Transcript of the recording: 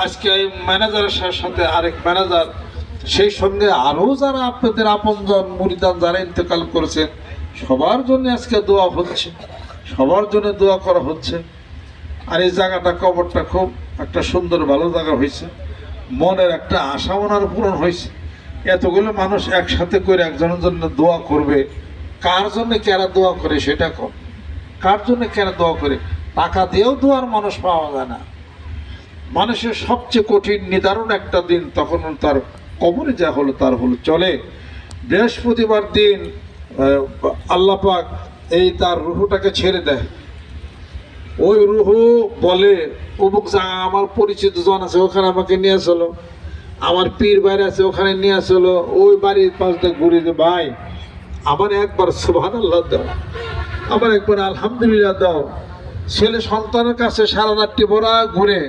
আজকে এই ম্যানেজারের সাথে আরেক ম্যানেজার, সেই সঙ্গে আরও যারা আপনাদের আপনজন মুরিদান যারা ইন্তেকাল করেছেন, সবার জন্য আজকে দোয়া হচ্ছে, সবার জন্য দোয়া করা হচ্ছে। আর এই জায়গাটা, কবরটা খুব একটা সুন্দর ভালো জায়গা হয়েছে, মনের একটা আশা মনের পূরণ হয়েছে। এতগুলো মানুষ একসাথে করে একজনের জন্য দোয়া করবে, কার জন্য কেরা দোয়া করে সেটা কম, কার জন্য কেরা দোয়া করে? টাকা দিয়েও দোয়ার মানুষ পাওয়া যায় না। মানুষের সবচেয়ে কঠিন নিদারুণ একটা দিন, তখন তার কবরে যা হলো তার হলো চলে। বৃহস্পতিবার দিন আল্লাহ পাক এই তার রুহুটাকে ছেড়ে দেয়। ওই রুহু বলে, অমুক জায়গা আমার পরিচিত জন আছে, ওখানে আমাকে নিয়ে চলো, আমার পীর বাইরে আছে, ওখানে নিয়ে চলো, ওই বাড়ির পাশটা ঘুরে দে ভাই, আমার একবার সুবহানাল্লাহ দাও, আমার একবার আলহামদুলিল্লাহ দাও। ছেলে সন্তানের কাছে সারা রাত্রি ভরা ঘুরে